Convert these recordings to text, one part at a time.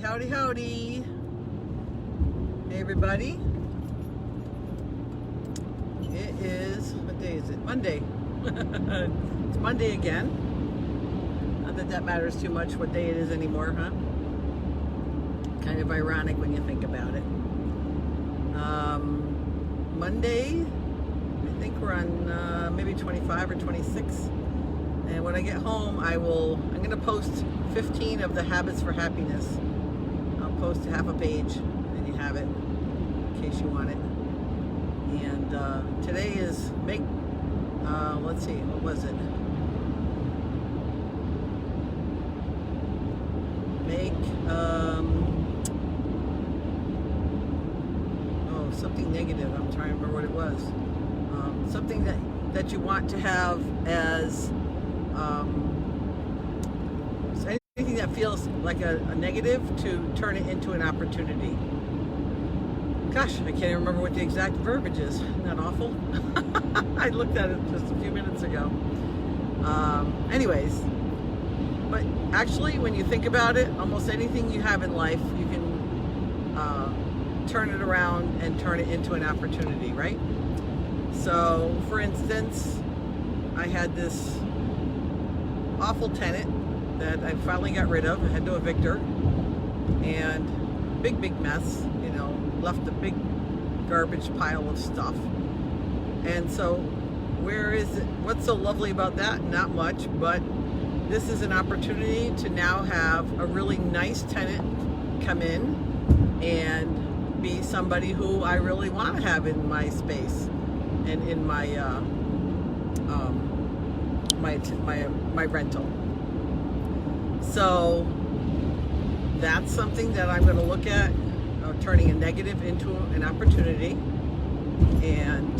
Howdy, howdy, howdy. Hey, everybody. It is, what day is it? Monday. It's Monday again. Not that that matters too much what day it is anymore, huh? Kind of ironic when you think about it. Monday, I think we're on maybe 25 or 26. And when I get home, I'm going to post 15 of the habits for happiness. I'll post half a page, and you have it in case you want it. And today is let's see, what was it? Something negative. I'm trying to remember what it was. Something that you want to have as anything that feels like a negative, to turn it into an opportunity. Gosh, I can't even remember what the exact verbiage is. Isn't that awful? I looked at it just a few minutes ago. Anyways, but actually, when you think about it, almost anything you have in life, you can turn it around and turn it into an opportunity, right? So, for instance, I had this awful tenant that I finally got rid of. I had to evict her, and big mess, left a big garbage pile of stuff. And so what's so lovely about that? Not much, but this is an opportunity to now have a really nice tenant come in and be somebody who I really want to have in my space and in my my rental. So that's something that I'm going to look at, turning a negative into an opportunity. And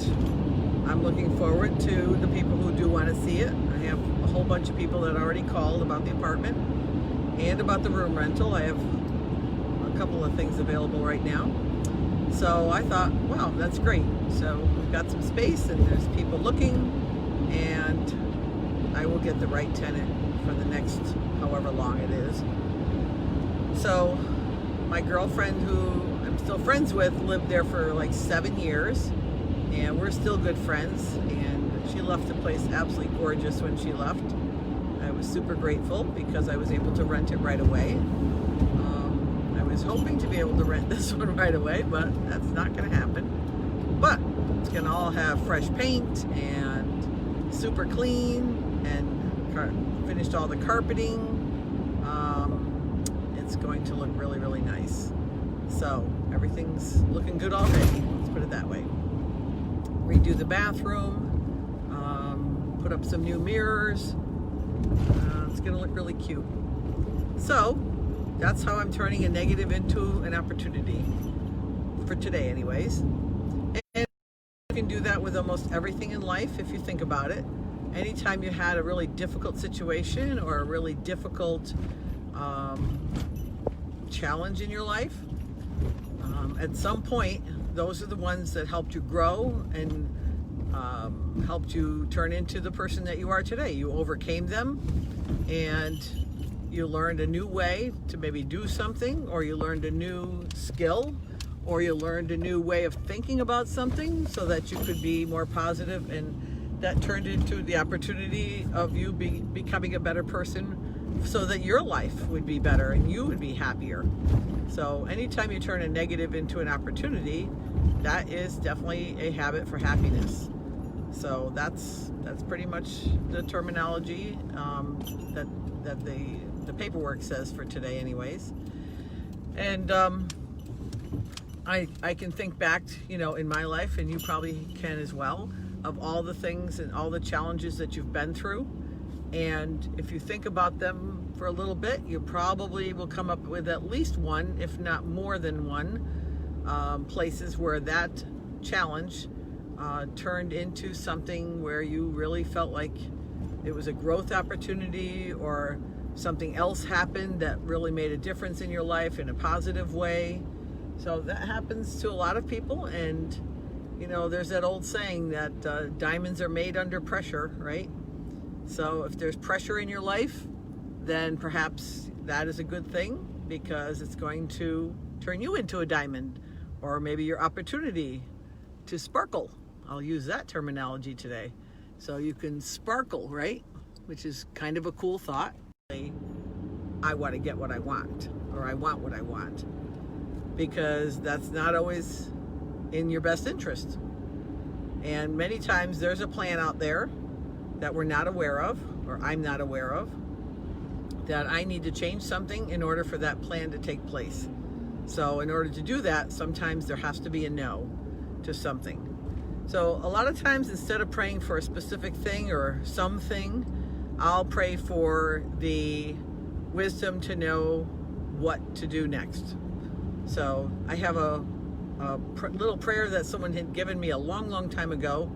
I'm looking forward to the people who do want to see it. I have a whole bunch of people that already called about the apartment and about the room rental. I have a couple of things available right now. So I thought, wow, that's great. So we've got some space and there's people looking, and I will get the right tenant for the next however long it is. So my girlfriend, who I'm still friends with, lived there for like 7 years, and we're still good friends. And she left the place absolutely gorgeous when she left. I was super grateful because I was able to rent it right away. I was hoping to be able to rent this one right away, but that's not going to happen. But it's going to all have fresh paint and super clean, and finished all the carpeting. It's going to look really, really nice. So everything's looking good already. Let's put it that way. Redo the bathroom, put up some new mirrors. It's going to look really cute. So that's how I'm turning a negative into an opportunity for today, anyways. And you can do that with almost everything in life if you think about it. Anytime you had a really difficult situation or a really difficult challenge in your life, at some point, those are the ones that helped you grow and helped you turn into the person that you are today. You overcame them, and you learned a new way to maybe do something, or you learned a new skill, or you learned a new way of thinking about something so that you could be more positive, and that turned into the opportunity of you becoming a better person so that your life would be better and you would be happier. So anytime you turn a negative into an opportunity, that is definitely a habit for happiness. So that's pretty much the terminology that the paperwork says for today, anyways. And I can think back, in my life, and you probably can as well, of all the things and all the challenges that you've been through. And if you think about them for a little bit, you probably will come up with at least one, if not more than one, places where that challenge turned into something where you really felt like it was a growth opportunity, or something else happened that really made a difference in your life in a positive way. So that happens to a lot of people. And there's that old saying that diamonds are made under pressure, right? So if there's pressure in your life, then perhaps that is a good thing. because it's going to turn you into a diamond, or maybe your opportunity to sparkle. I'll use that terminology today. So you can sparkle, right? Which is kind of a cool thought. I want to get what I want, or I want what I want, because that's not always in your best interest. And many times there's a plan out there that we're not aware of, or I'm not aware of, that I need to change something in order for that plan to take place. So in order to do that, sometimes there has to be a no to something. So a lot of times, instead of praying for a specific thing or something, I'll pray for the wisdom to know what to do next. So I have a little prayer that someone had given me a long time ago.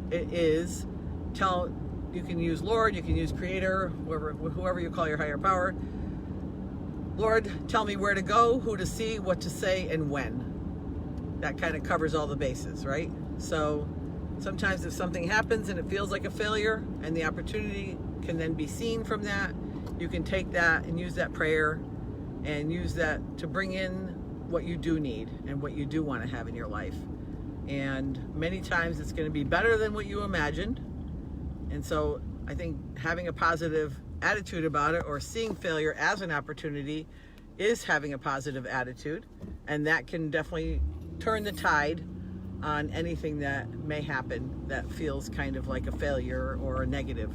It is, you can use Lord, you can use Creator, whoever you call your higher power. Lord, tell me where to go, who to see, what to say, and when. That kind of covers all the bases, right? So sometimes if something happens and it feels like a failure, and the opportunity can then be seen from that, you can take that and use that prayer and use that to bring in what you do need and what you do want to have in your life. And many times it's going to be better than what you imagined. And so I think having a positive attitude about it, or seeing failure as an opportunity, is having a positive attitude. And that can definitely turn the tide on anything that may happen that feels kind of like a failure or a negative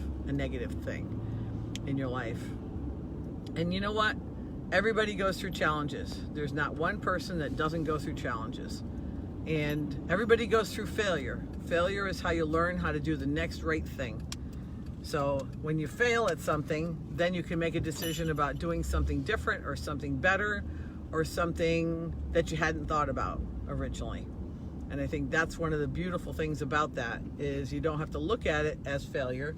thing in your life. And you know what? Everybody goes through challenges. There's not one person that doesn't go through challenges. And everybody goes through failure. Failure is how you learn how to do the next right thing. So when you fail at something, then you can make a decision about doing something different, or something better, or something that you hadn't thought about originally. And I think that's one of the beautiful things about that, is you don't have to look at it as failure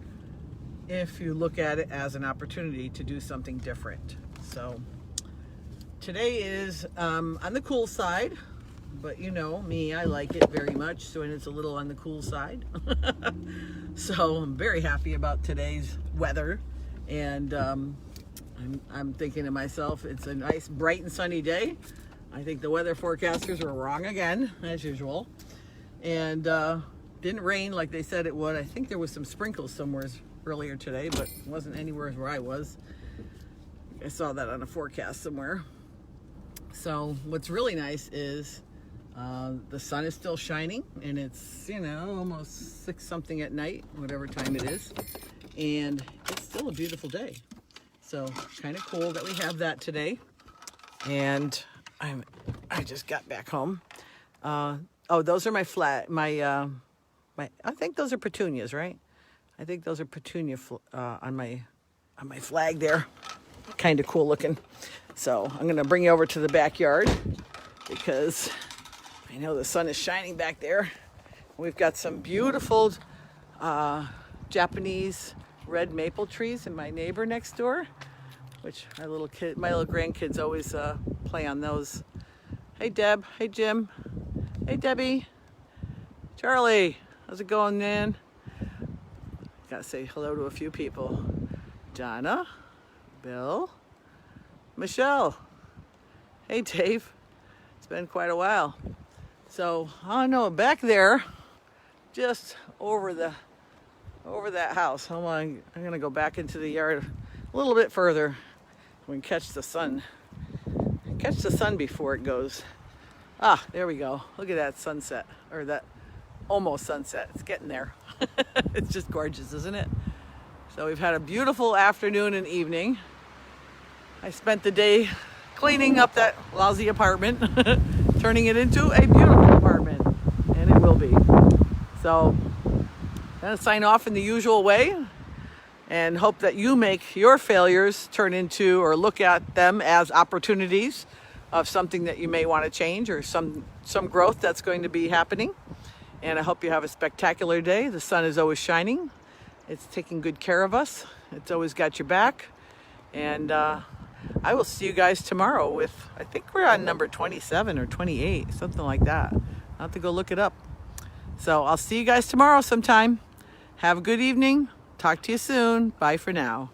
if you look at it as an opportunity to do something different. So today is on the cool side, but you know me, I like it very much, so it's a little on the cool side. So I'm very happy about today's weather, and I'm thinking to myself, it's a nice bright and sunny day. I think the weather forecasters were wrong again, as usual. And didn't rain like they said it would. I think there was some sprinkles somewhere earlier today, but it wasn't anywhere where I was. I saw that on a forecast somewhere. So what's really nice is the sun is still shining, and it's, you know, almost 6 something at night, whatever time it is. And it's still a beautiful day. So kind of cool that we have that today. And I just got back home. Oh, those are my I think those are petunias, right? I think those are petunia on my flag there. Kind of cool looking. So I'm gonna bring you over to the backyard, because I know the sun is shining back there. We've got some beautiful Japanese red maple trees, and my neighbor next door, which my little grandkids always play on those. Hey Deb, hey Jim, hey Debbie, Charlie, how's it going, man? Gotta say hello to a few people. Donna, Bill, Michelle, hey Dave, it's been quite a while. So I don't know, back there, just over that house, I'm gonna go back into the yard a little bit further. We can catch the sun before it goes. Ah, there we go. Look at that sunset, or that almost sunset. It's getting there. It's just gorgeous, isn't it? So we've had a beautiful afternoon and evening. I spent the day cleaning up that lousy apartment, turning it into a beautiful apartment, and it will be. So I'm gonna sign off in the usual way, and hope that you make your failures turn into, or look at them as opportunities of something that you may want to change, or some growth that's going to be happening. And I hope you have a spectacular day. The sun is always shining. It's taking good care of us. It's always got your back. And I will see you guys tomorrow with, I think we're on number 27 or 28, something like that. I'll have to go look it up. So I'll see you guys tomorrow sometime. Have a good evening. Talk to you soon. Bye for now.